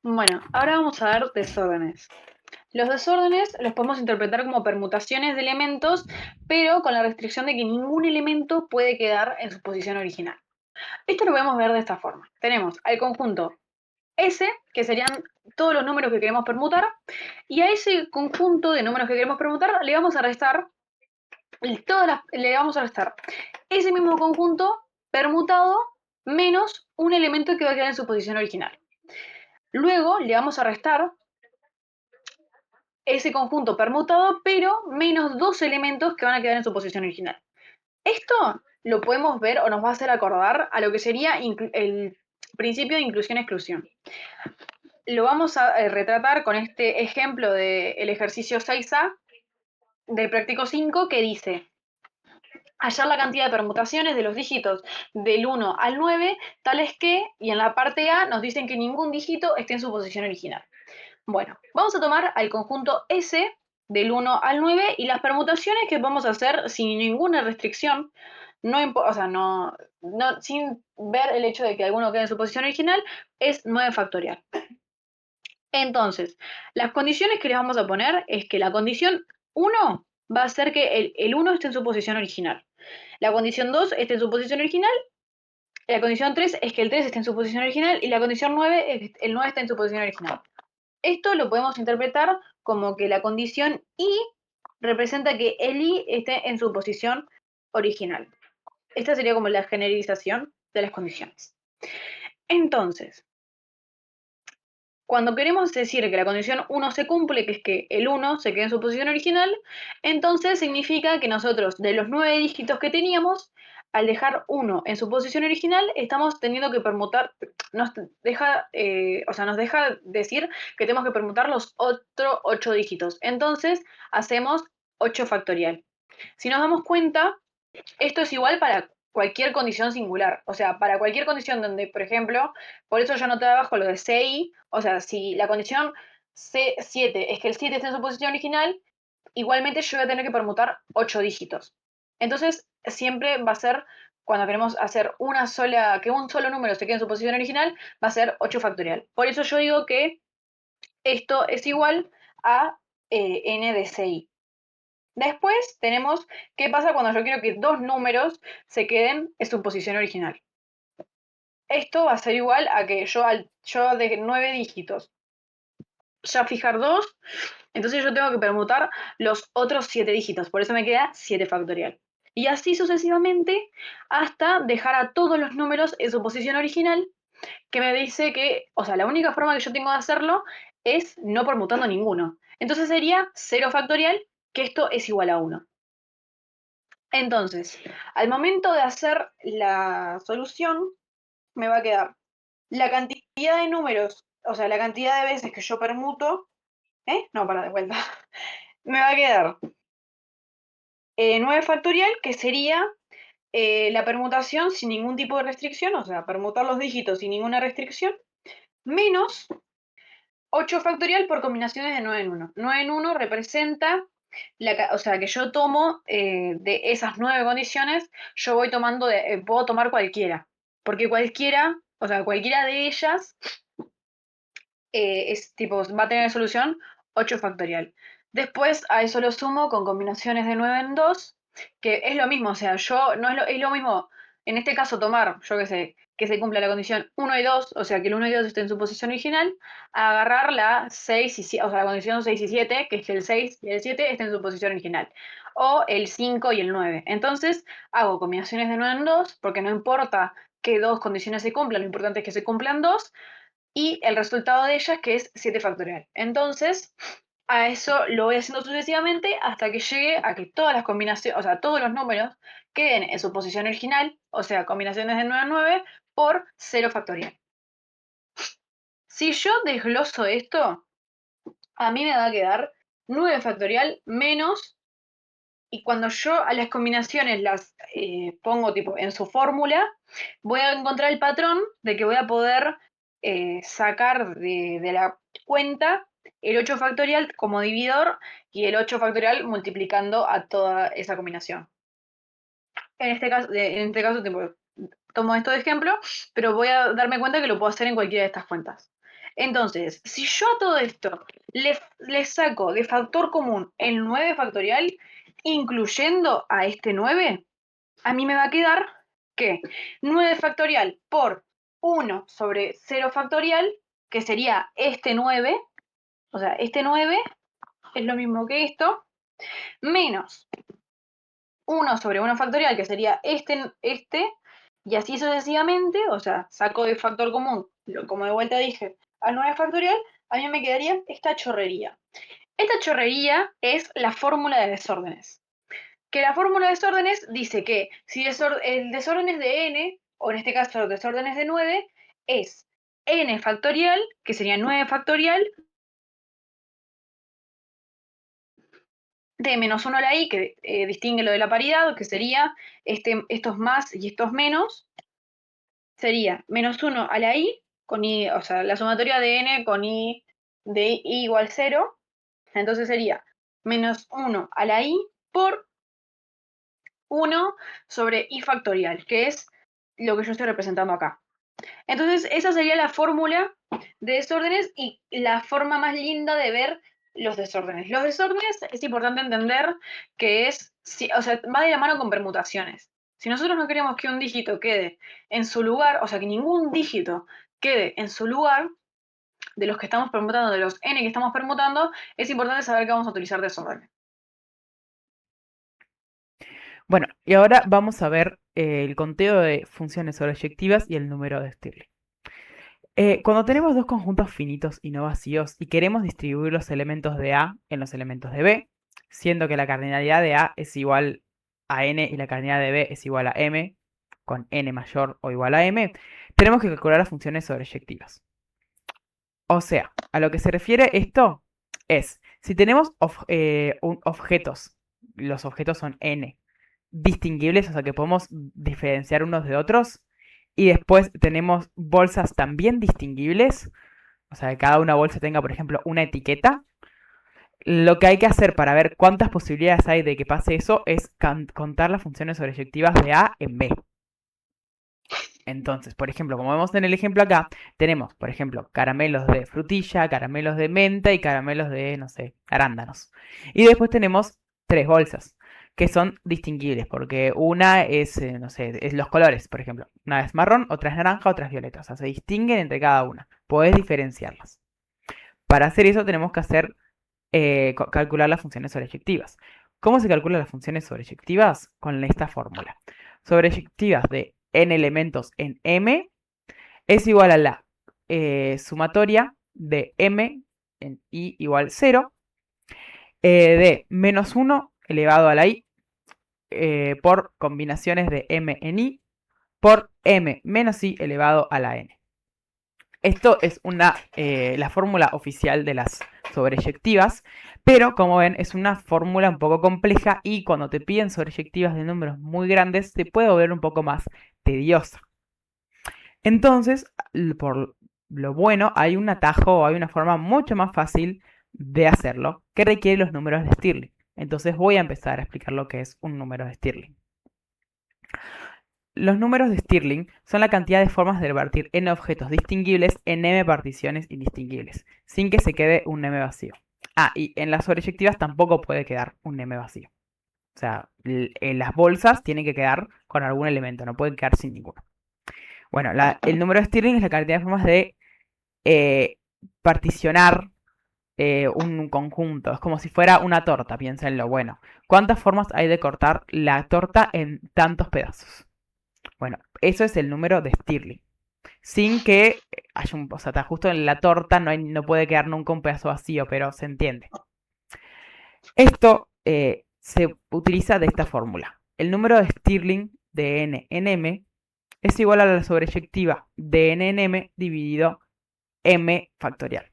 Bueno, ahora vamos a ver desórdenes. Los desórdenes los podemos interpretar como permutaciones de elementos, pero con la restricción de que ningún elemento puede quedar en su posición original. Esto lo podemos ver de esta forma. Tenemos al conjunto S, que serían todos los números que queremos permutar, y a ese conjunto de números que queremos permutar le vamos a restar ese mismo conjunto permutado menos un elemento que va a quedar en su posición original. Luego le vamos a restar ese conjunto permutado, pero menos dos elementos que van a quedar en su posición original. Esto lo podemos ver o nos va a hacer acordar a lo que sería el principio de inclusión-exclusión. Lo vamos a retratar con este ejemplo del ejercicio 6A del práctico 5 que dice hallar la cantidad de permutaciones de los dígitos del 1 al 9, tales que, y en la parte A nos dicen que ningún dígito esté en su posición original. Bueno, vamos a tomar al conjunto S del 1 al 9 y las permutaciones que vamos a hacer sin ninguna restricción, o sea, sin ver el hecho de que alguno quede en su posición original, es 9 factorial. Entonces, las condiciones que les vamos a poner es que la condición 1 va a ser que el 1 esté en su posición original. La condición 2 esté en su posición original. La condición 3 es que el 3 esté en su posición original. Y la condición 9 es que el 9 esté en su posición original. Esto lo podemos interpretar como que la condición I representa que el I esté en su posición original. Esta sería como la generalización de las condiciones. Entonces, cuando queremos decir que la condición 1 se cumple, que es que el 1 se quede en su posición original, entonces significa que nosotros, de los 9 dígitos que teníamos, al dejar 1 en su posición original, estamos teniendo que permutar, nos deja decir que tenemos que permutar los otros 8 dígitos. Entonces, hacemos 8 factorial. Si nos damos cuenta, esto es igual para cualquier condición singular. O sea, para cualquier condición donde, por ejemplo, por eso yo anoté abajo lo de CI, o sea, si la condición C7 es que el 7 está en su posición original, igualmente yo voy a tener que permutar 8 dígitos. Entonces, siempre va a ser, cuando queremos hacer que un solo número se quede en su posición original, va a ser 8 factorial. Por eso yo digo que esto es igual a n de CI. Después tenemos qué pasa cuando yo quiero que dos números se queden en su posición original. Esto va a ser igual a que yo de 9 dígitos ya fijar 2, entonces yo tengo que permutar los otros 7 dígitos, por eso me queda 7 factorial. Y así sucesivamente hasta dejar a todos los números en su posición original, que me dice que, o sea, la única forma que yo tengo de hacerlo es no permutando ninguno. Entonces sería 0 factorial, que esto es igual a 1. Entonces, al momento de hacer la solución, me va a quedar la cantidad de números, o sea, la cantidad de veces que yo permuto, ¿eh? No, para de vuelta. Me va a quedar 9 factorial, que sería la permutación sin ningún tipo de restricción, o sea, permutar los dígitos sin ninguna restricción, menos 8 factorial por combinaciones de 9 en 1. 9 en 1 representa, o sea, que yo tomo de esas 9 condiciones, yo voy tomando, puedo tomar cualquiera, porque cualquiera, o sea, cualquiera de ellas es tipo, va a tener solución 8 factorial. Después a eso lo sumo con combinaciones de 9 en 2, que es lo mismo, o sea, yo no es lo mismo, en este caso tomar, yo qué sé, que se cumpla la condición 1 y 2, o sea, que el 1 y 2 estén en su posición original, a agarrar la 6 y 7, o sea, la condición 6 y 7, que es que el 6 y el 7 estén en su posición original, o el 5 y el 9. Entonces, hago combinaciones de 9 en 2, porque no importa que dos condiciones se cumplan, lo importante es que se cumplan dos, y el resultado de ellas que es 7 factorial. Entonces, a eso lo voy haciendo sucesivamente hasta que llegue a que todas las combinaciones, o sea, todos los números queden en su posición original, o sea, combinaciones de 9 a 9 por 0 factorial. Si yo desgloso esto, a mí me va a quedar 9 factorial menos, y cuando yo a las combinaciones las pongo tipo en su fórmula, voy a encontrar el patrón de que voy a poder sacar de la cuenta el 8 factorial como dividor y el 8 factorial multiplicando a toda esa combinación. En este caso tipo, tomo esto de ejemplo, pero voy a darme cuenta que lo puedo hacer en cualquiera de estas cuentas. Entonces, si yo a todo esto le saco de factor común el 9 factorial, incluyendo a este 9, a mí me va a quedar que 9 factorial por 1 sobre 0 factorial, que sería este 9, o sea, este 9 es lo mismo que esto, menos 1 sobre 1 factorial, que sería este, y así sucesivamente, o sea, saco de factor común, como de vuelta dije, al 9 factorial, a mí me quedaría esta chorrería. Esta chorrería es la fórmula de desórdenes. Que la fórmula de desórdenes dice que si el desorden es de n, o en este caso el desorden es de 9, es n factorial, que sería 9 factorial, de menos 1 a la i, que distingue lo de la paridad, que sería estos más y estos menos, sería menos 1 a la i, con i, o sea, la sumatoria de n con i de i igual 0, entonces sería menos 1 a la i por 1 sobre i factorial, que es lo que yo estoy representando acá. Entonces, esa sería la fórmula de desórdenes y la forma más linda de ver los desórdenes. Los desórdenes es importante entender que o sea, va de la mano con permutaciones. Si nosotros no queremos que un dígito quede en su lugar, o sea, que ningún dígito quede en su lugar de los que estamos permutando, de los n que estamos permutando, es importante saber que vamos a utilizar desórdenes. Bueno, y ahora vamos a ver el conteo de funciones sobreyectivas y el número de Stirling. Cuando tenemos dos conjuntos finitos y no vacíos y queremos distribuir los elementos de A en los elementos de B, siendo que la cardinalidad de A es igual a n y la cardinalidad de B es igual a m, con n mayor o igual a m, tenemos que calcular las funciones sobreyectivas. O sea, a lo que se refiere esto es, si tenemos objetos, los objetos son n, distinguibles, o sea que podemos diferenciar unos de otros, y después tenemos bolsas también distinguibles, o sea que cada una bolsa tenga, por ejemplo, una etiqueta, lo que hay que hacer para ver cuántas posibilidades hay de que pase eso es contar las funciones sobreyectivas de A en B. Entonces, por ejemplo, como vemos en el ejemplo acá, tenemos, por ejemplo, caramelos de frutilla, caramelos de menta y caramelos de, no sé, arándanos. Y después tenemos tres bolsas que son distinguibles, porque una es, no sé, es los colores, por ejemplo. Una es marrón, otra es naranja, otra es violeta. O sea, se distinguen entre cada una. Podés diferenciarlas. Para hacer eso tenemos que hacer, calcular las funciones sobreyectivas. ¿Cómo se calculan las funciones sobreyectivas? Con esta fórmula. Sobreyectivas de n elementos en M es igual a la sumatoria de m en i igual 0 de menos 1 elevado a la i por combinaciones de m en i por m menos i elevado a la n. Esto es la fórmula oficial de las sobreyectivas, pero como ven es una fórmula un poco compleja y cuando te piden sobreyectivas de números muy grandes se puede volver un poco más tediosa. Entonces, por lo bueno, hay un atajo o hay una forma mucho más fácil de hacerlo que requiere los números de Stirling. Entonces voy a empezar a explicar lo que es un número de Stirling. Los números de Stirling son la cantidad de formas de repartir n objetos distinguibles en m particiones indistinguibles, sin que se quede un m vacío. Ah, y en las sobreyectivas tampoco puede quedar un m vacío. O sea, en las bolsas tienen que quedar con algún elemento, no pueden quedar sin ninguno. Bueno, el número de Stirling es la cantidad de formas de particionar un conjunto. Es como si fuera una torta, piénsenlo. Bueno, ¿cuántas formas hay de cortar la torta en tantos pedazos? Bueno, eso es el número de Stirling. Sin que haya un... O sea, justo en la torta no puede quedar nunca un pedazo vacío, pero se entiende. Esto se utiliza de esta fórmula. El número de Stirling de n en m es igual a la sobreyectiva de n en m dividido m factorial.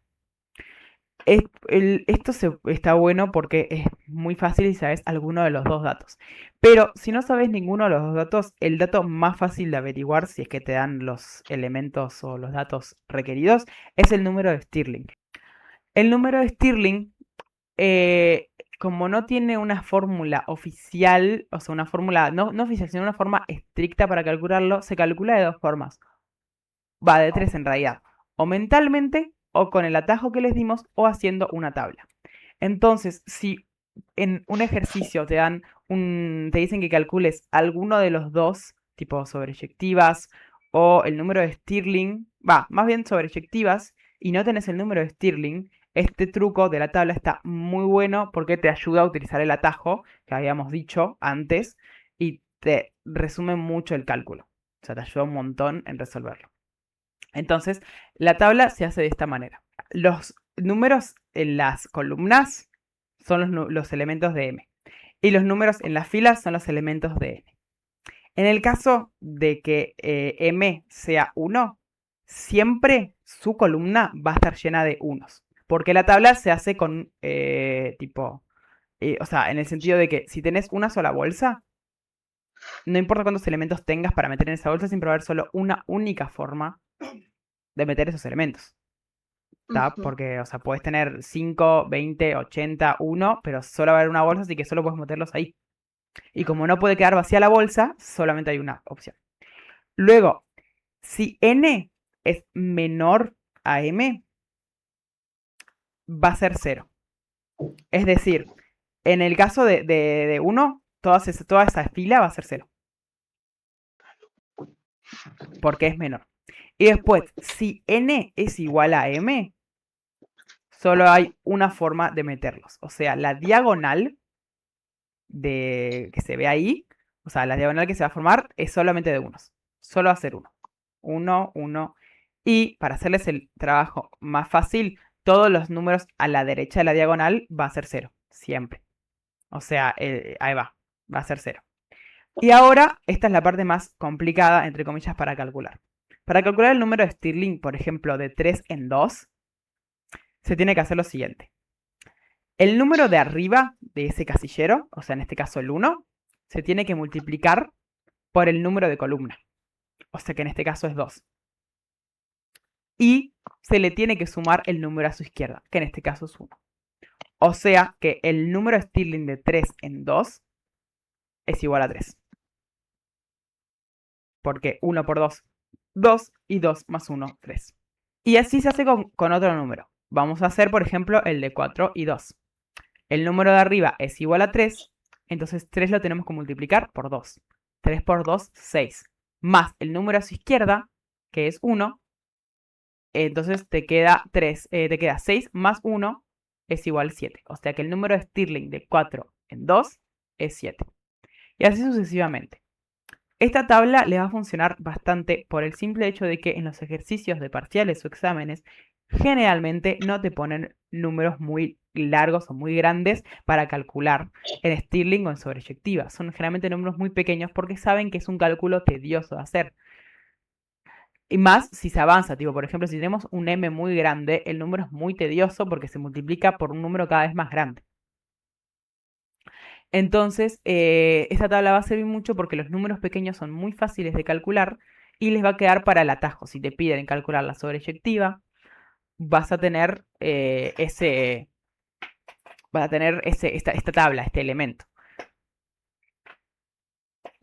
Esto está bueno porque es muy fácil y sabes alguno de los dos datos. Pero si no sabes ninguno de los dos datos, el dato más fácil de averiguar si es que te dan los elementos o los datos requeridos es el número de Stirling. El número de Stirling, eh, como no tiene una fórmula oficial, o sea, una fórmula no oficial, sino una forma estricta para calcularlo, se calcula de dos formas. Va de tres en realidad. O mentalmente o con el atajo que les dimos o haciendo una tabla. Entonces, si en un ejercicio te dicen que calcules alguno de los dos, tipo sobreyectivas o el número de Stirling, más bien sobreyectivas, y no tenés el número de Stirling, este truco de la tabla está muy bueno porque te ayuda a utilizar el atajo que habíamos dicho antes y te resume mucho el cálculo. O sea, te ayuda un montón en resolverlo. Entonces, la tabla se hace de esta manera. Los números en las columnas son los elementos de M. Y los números en las filas son los elementos de N. En el caso de que M sea 1, siempre su columna va a estar llena de unos. Porque la tabla se hace con o sea, en el sentido de que si tenés una sola bolsa, no importa cuántos elementos tengas para meter en esa bolsa, siempre va a haber solo una única forma de meter esos elementos. ¿Está? Porque, o sea, puedes tener 5, 20, 80, 1, pero solo va a haber una bolsa, así que solo puedes meterlos ahí. Y como no puede quedar vacía la bolsa, solamente hay una opción. Luego, si n es menor a m, va a ser 0. Es decir, en el caso de 1, toda esa fila va a ser 0. Porque es menor. Y después, si n es igual a m, solo hay una forma de meterlos. O sea, la diagonal que se ve ahí, o sea, la diagonal que se va a formar es solamente de unos. Solo va a ser uno. 1, 1. Y para hacerles el trabajo más fácil, todos los números a la derecha de la diagonal va a ser 0. Siempre. O sea, ahí va a ser 0. Y ahora, esta es la parte más complicada, entre comillas, para calcular. Para calcular el número de Stirling, por ejemplo, de 3 en 2, se tiene que hacer lo siguiente. El número de arriba de ese casillero, o sea, en este caso el 1, se tiene que multiplicar por el número de columna. O sea que en este caso es 2. Y se le tiene que sumar el número a su izquierda, que en este caso es 1. O sea que el número de Stirling de 3 en 2 es igual a 3. Porque 1 por 2, 2 y 2 más 1, 3. Y así se hace con otro número. Vamos a hacer, por ejemplo, el de 4 y 2. El número de arriba es igual a 3, entonces 3 lo tenemos que multiplicar por 2. 3 por 2, 6. Más el número a su izquierda, que es 1, entonces te queda 6 más 1 es igual a 7. O sea que el número de Stirling de 4 en 2 es 7. Y así sucesivamente. Esta tabla le va a funcionar bastante por el simple hecho de que en los ejercicios de parciales o exámenes generalmente no te ponen números muy largos o muy grandes para calcular en Stirling o en sobreyectiva. Son generalmente números muy pequeños porque saben que es un cálculo tedioso de hacer. Y más si se avanza, tipo, por ejemplo, si tenemos un m muy grande, el número es muy tedioso porque se multiplica por un número cada vez más grande. Entonces, esta tabla va a servir mucho porque los números pequeños son muy fáciles de calcular y les va a quedar para el atajo. Si te piden calcular la sobreyectiva, vas a tener esta tabla, este elemento.